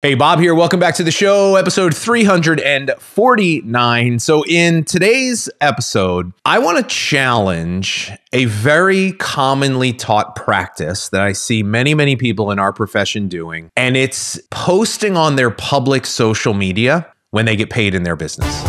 Hey, Bob here. Welcome back to the show, episode 349. So in today's episode, I want to challenge a very commonly taught practice that I see many people in our profession doing, and it's posting on their public social media when they get paid in their business.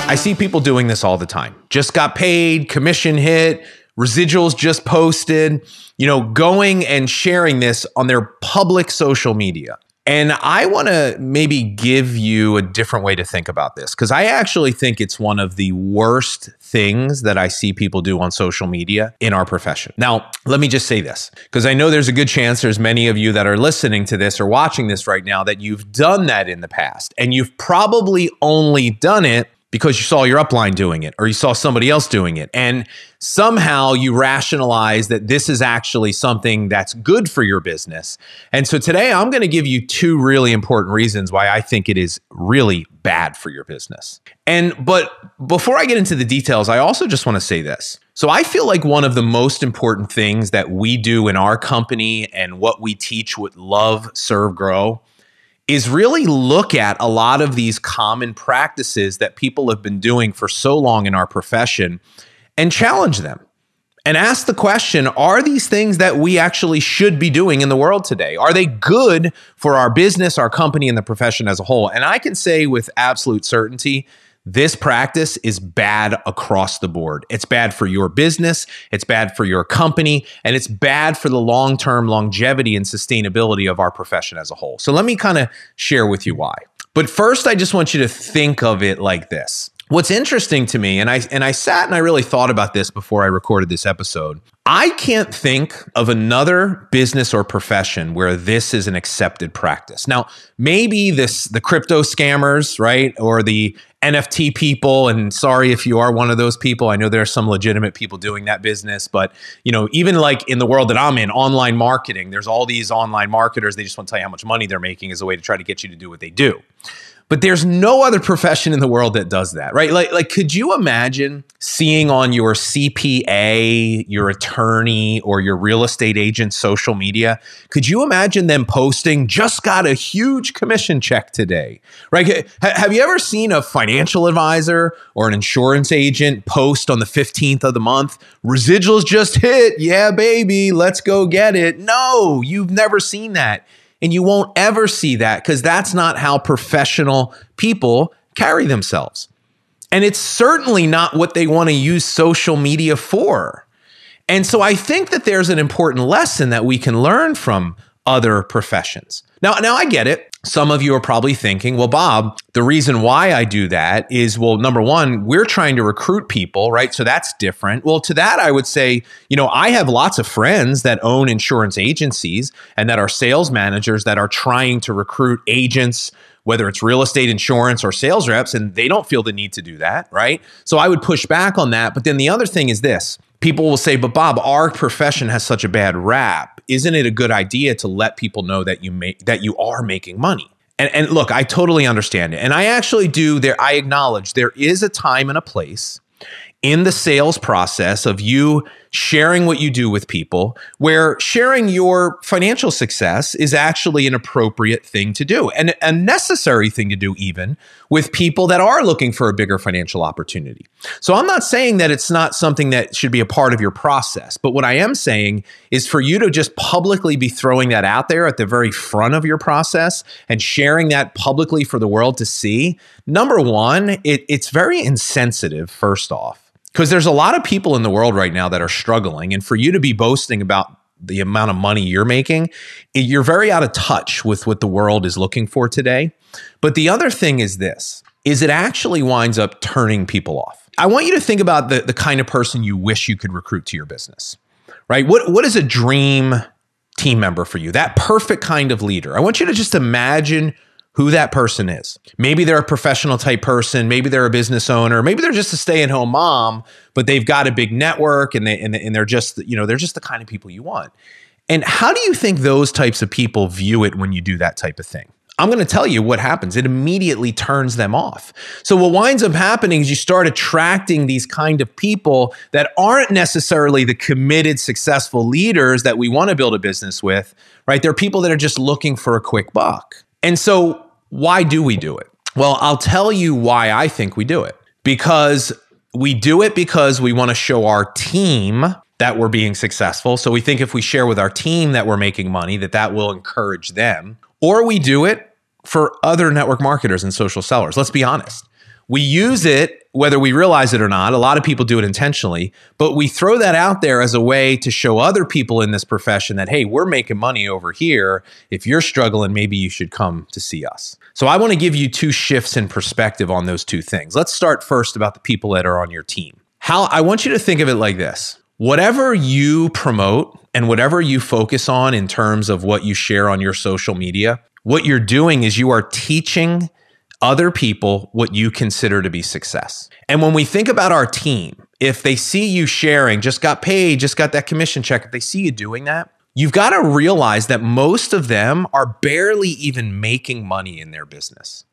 I see people doing this all the time. Just got paid, commission hit, residuals just posted, going and sharing this on their public social media. And I want to maybe give you a different way to think about this, because I actually think it's one of the worst things that I see people do on social media in our profession. Now, let me just say this, because I know there's a good chance there's many of you that are listening to this or watching this right now that you've done that in the past, and you've probably only done it because you saw your upline doing it or you saw somebody else doing it. And somehow you rationalize that this is actually something that's good for your business. And so today I'm going to give you two really important reasons why I think it is really bad for your business. But before I get into the details, I also just want to say this. So I feel like one of the most important things that we do in our company and what we teach with Love, Serve, Grow is really look at a lot of these common practices that people have been doing for so long in our profession and challenge them and ask the question, are these things that we actually should be doing in the world today? Are they good for our business, our company, and the profession as a whole? And I can say with absolute certainty, this practice is bad across the board. It's bad for your business, it's bad for your company, and it's bad for the long-term longevity and sustainability of our profession as a whole. So let me kind of share with you why. But first, I just want you to think of it like this. What's interesting to me, and I sat and I really thought about this before I recorded this episode, I can't think of another business or profession where this is an accepted practice. Now, maybe the crypto scammers, right? Or the NFT people, and sorry if you are one of those people. I know there are some legitimate people doing that business, but even like in the world that I'm in, online marketing, there's all these online marketers. They just want to tell you how much money they're making as a way to try to get you to do what they do. But there's no other profession in the world that does that, right? Like, could you imagine seeing on your CPA, your attorney, or your real estate agent's social media? Could you imagine them posting, just got a huge commission check today, right? Have you ever seen a financial advisor or an insurance agent post on the 15th of the month, residuals just hit, yeah, baby, let's go get it? No, you've never seen that. And you won't ever see that because that's not how professional people carry themselves. And it's certainly not what they want to use social media for. And so I think that there's an important lesson that we can learn from other professions. Now I get it. Some of you are probably thinking, well, Bob, the reason why I do that is, well, number one, we're trying to recruit people, right? So that's different. Well, to that, I would say, I have lots of friends that own insurance agencies and that are sales managers that are trying to recruit agents, whether it's real estate, insurance, or sales reps, and they don't feel the need to do that, right? So I would push back on that. But then the other thing is this. People will say, but Bob, our profession has such a bad rap. Isn't it a good idea to let people know that you are making money? And look, I totally understand it. And I actually do I acknowledge there is a time and a place in the sales process of you sharing what you do with people, where sharing your financial success is actually an appropriate thing to do and a necessary thing to do even with people that are looking for a bigger financial opportunity. So I'm not saying that it's not something that should be a part of your process, but what I am saying is for you to just publicly be throwing that out there at the very front of your process and sharing that publicly for the world to see. Number one, it's very insensitive, first off. Because there's a lot of people in the world right now that are struggling. And for you to be boasting about the amount of money you're making, you're very out of touch with what the world is looking for today. But the other thing is this, is it actually winds up turning people off. I want you to think about the kind of person you wish you could recruit to your business, right? What is a dream team member for you? That perfect kind of leader. I want you to just imagine who that person is. Maybe they're a professional type person. Maybe they're a business owner. Maybe they're just a stay-at-home mom, but they've got a big network and they're just, they're just the kind of people you want. And how do you think those types of people view it when you do that type of thing? I'm going to tell you what happens. It immediately turns them off. So what winds up happening is you start attracting these kind of people that aren't necessarily the committed, successful leaders that we want to build a business with, right? They're people that are just looking for a quick buck. And so why do we do it? Well, I'll tell you why I think we do it. Because we do it because we want to show our team that we're being successful. So we think if we share with our team that we're making money, that will encourage them. Or we do it for other network marketers and social sellers. Let's be honest. We use it whether we realize it or not. A lot of people do it intentionally, but we throw that out there as a way to show other people in this profession that, hey, we're making money over here. If you're struggling, maybe you should come to see us. So I want to give you two shifts in perspective on those two things. Let's start first about the people that are on your team. I want you to think of it like this. Whatever you promote and whatever you focus on in terms of what you share on your social media, what you're doing is you are teaching other people what you consider to be success. And when we think about our team, if they see you sharing, just got paid, just got that commission check, if they see you doing that, you've got to realize that most of them are barely even making money in their business.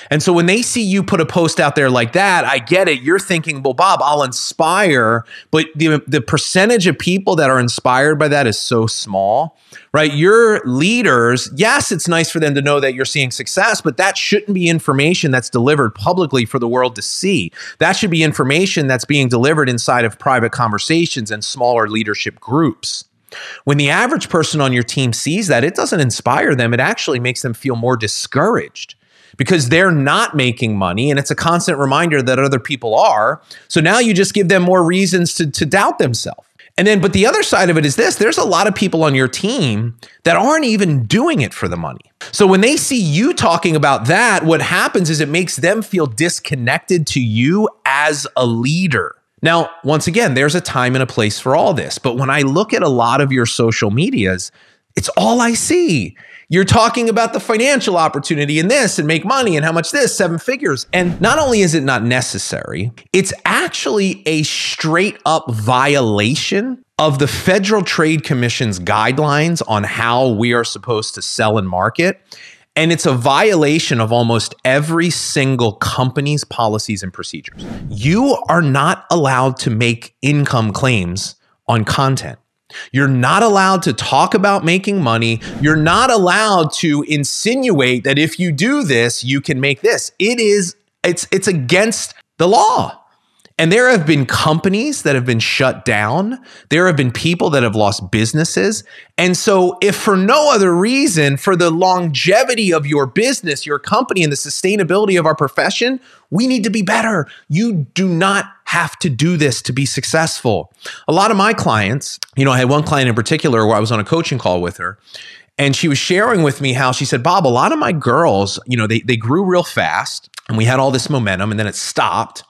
And so when they see you put a post out there like that, I get it. You're thinking, well, Bob, I'll inspire. But the percentage of people that are inspired by that is so small, right? Your leaders, yes, it's nice for them to know that you're seeing success, but that shouldn't be information that's delivered publicly for the world to see. That should be information that's being delivered inside of private conversations and smaller leadership groups. When the average person on your team sees that, it doesn't inspire them. It actually makes them feel more discouraged, because they're not making money, and it's a constant reminder that other people are. So now you just give them more reasons to doubt themselves. And then, but the other side of it is this: there's a lot of people on your team that aren't even doing it for the money. So when they see you talking about that, what happens is it makes them feel disconnected to you as a leader. Now, once again, there's a time and a place for all this. But when I look at a lot of your social medias, it's all I see. You're talking about the financial opportunity in this and make money and how much this, 7 figures. And not only is it not necessary, it's actually a straight up violation of the Federal Trade Commission's guidelines on how we are supposed to sell and market. And it's a violation of almost every single company's policies and procedures. You are not allowed to make income claims on content. You're not allowed to talk about making money. You're not allowed to insinuate that if you do this, you can make this. It's against the law. And there have been companies that have been shut down. There have been people that have lost businesses. And so if for no other reason, for the longevity of your business, your company, and the sustainability of our profession, we need to be better. You do not have to do this to be successful. A lot of my clients, I had one client in particular where I was on a coaching call with her, and she was sharing with me how she said, Bob, a lot of my girls, they grew real fast and we had all this momentum, and then it stopped.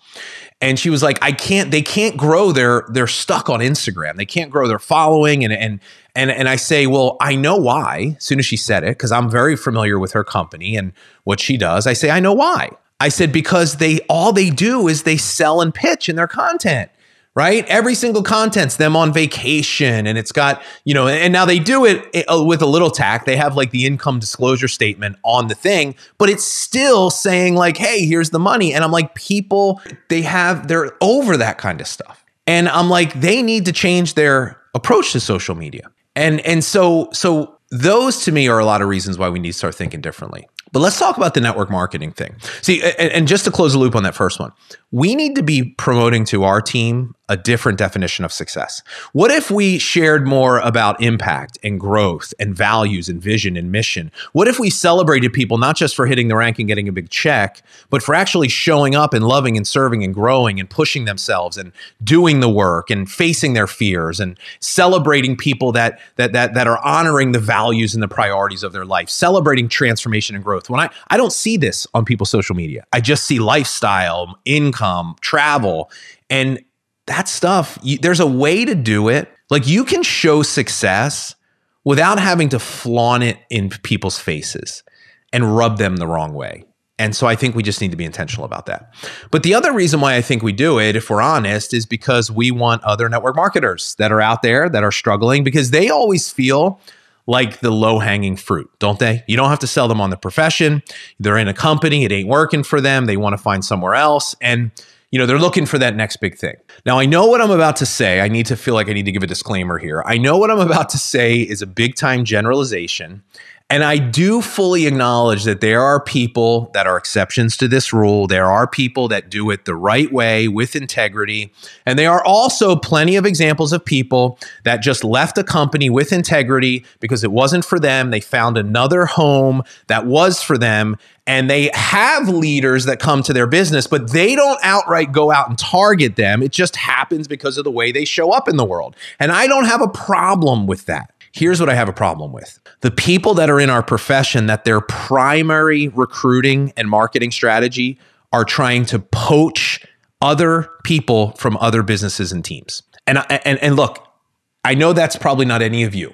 And she was like, they can't grow. They're stuck on Instagram. They can't grow their following. And I say, well, I know why. As soon as she said it, because I'm very familiar with her company and what she does, I say, I know why. I said, because all they do is they sell and pitch in their content, right? Every single content's them on vacation, and it's got, and now they do it with a little tack. They have like the income disclosure statement on the thing, but it's still saying like, hey, here's the money. And I'm like, people, they're over that kind of stuff. And I'm like, they need to change their approach to social media. And so those to me are a lot of reasons why we need to start thinking differently. But let's talk about the network marketing thing. See, and just to close the loop on that first one, we need to be promoting to our team a different definition of success. What if we shared more about impact and growth and values and vision and mission? What if we celebrated people not just for hitting the rank and getting a big check, but for actually showing up and loving and serving and growing and pushing themselves and doing the work and facing their fears and celebrating people that are honoring the values and the priorities of their life, celebrating transformation and growth. When I don't see this on people's social media, I just see lifestyle, income, travel, and that stuff, there's a way to do it. Like, you can show success without having to flaunt it in people's faces and rub them the wrong way. And so I think we just need to be intentional about that. But the other reason why I think we do it, if we're honest, is because we want other network marketers that are out there that are struggling, because they always feel like the low-hanging fruit, don't they? You don't have to sell them on the profession. They're in a company, it ain't working for them. They want to find somewhere else. And they're looking for that next big thing. Now, I know what I'm about to say. I need to give a disclaimer here. I know what I'm about to say is a big-time generalization. And I do fully acknowledge that there are people that are exceptions to this rule. There are people that do it the right way with integrity. And there are also plenty of examples of people that just left a company with integrity because it wasn't for them. They found another home that was for them. And they have leaders that come to their business, but they don't outright go out and target them. It just happens because of the way they show up in the world. And I don't have a problem with that. Here's what I have a problem with. The people that are in our profession that their primary recruiting and marketing strategy are trying to poach other people from other businesses and teams. And look, I know that's probably not any of you,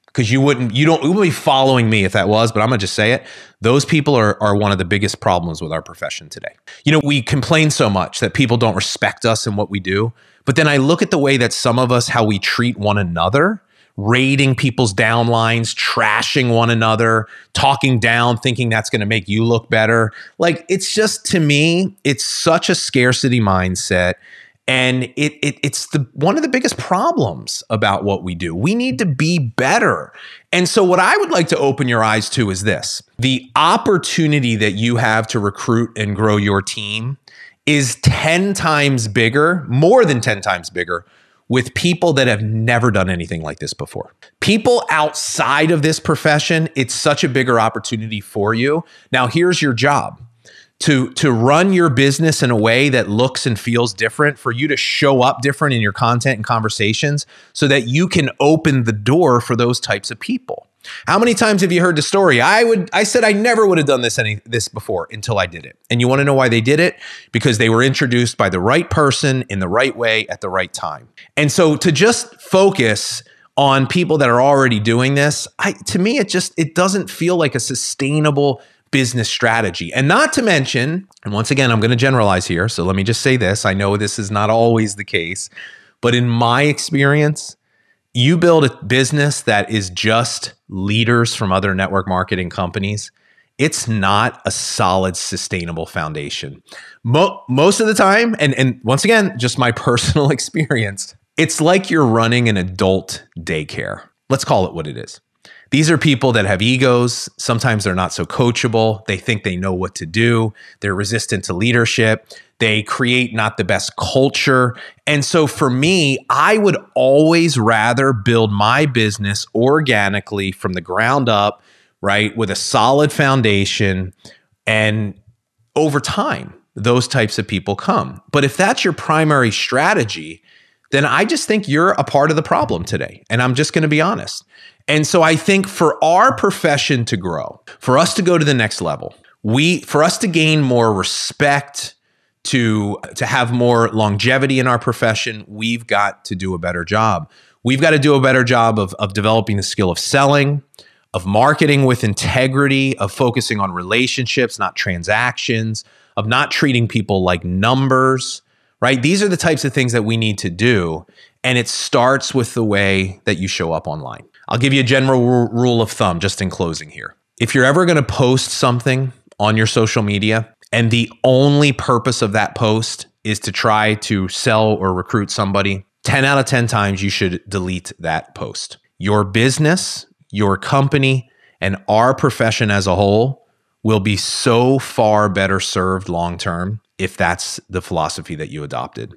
because you wouldn't be following me if that was, but I'm gonna just say it. Those people are one of the biggest problems with our profession today. We complain so much that people don't respect us and what we do, but then I look at the way that some of us, how we treat one another, raiding people's downlines, trashing one another, talking down, thinking that's going to make you look better. Like, it's just, to me, it's such a scarcity mindset. And it's one of the biggest problems about what we do. We need to be better. And so what I would like to open your eyes to is this. The opportunity that you have to recruit and grow your team is 10 times bigger, more than 10 times bigger, with people that have never done anything like this before. People outside of this profession, it's such a bigger opportunity for you. Now, here's your job. To run your business in a way that looks and feels different, for you to show up different in your content and conversations so that you can open the door for those types of people. How many times have you heard the story? I said I never would have done this before until I did it. And you want to know why they did it? Because they were introduced by the right person in the right way at the right time. And so to just focus on people that are already doing this, to me, it doesn't feel like a sustainable business strategy. And not to mention, and once again, I'm going to generalize here, so let me just say this. I know this is not always the case, but in my experience, you build a business that is just leaders from other network marketing companies, it's not a solid, sustainable foundation. Most of the time, and once again, just my personal experience, it's like you're running an adult daycare. Let's call it what it is. These are people that have egos. Sometimes they're not so coachable. They think they know what to do. They're resistant to leadership. They create not the best culture. And so for me, I would always rather build my business organically from the ground up, right, with a solid foundation. And over time, those types of people come. But if that's your primary strategy, then I just think you're a part of the problem today. And I'm just going to be honest. And so I think for our profession to grow, for us to go to the next level, for us to gain more respect, to have more longevity in our profession, we've got to do a better job. We've got to do a better job of developing the skill of selling, of marketing with integrity, of focusing on relationships, not transactions, of not treating people like numbers, right? These are the types of things that we need to do. And it starts with the way that you show up online. I'll give you a general rule of thumb just in closing here. If you're ever going to post something on your social media and the only purpose of that post is to try to sell or recruit somebody, 10 out of 10 times you should delete that post. Your business, your company, and our profession as a whole will be so far better served long-term if that's the philosophy that you adopted.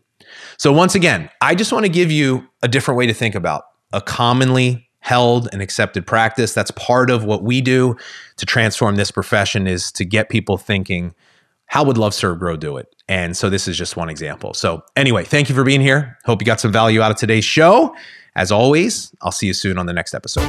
So once again, I just want to give you a different way to think about a commonly held and accepted practice. That's part of what we do to transform this profession, is to get people thinking, how would Love, Serve, Grow do it? And so this is just one example. So anyway, thank you for being here. Hope you got some value out of today's show. As always, I'll see you soon on the next episode.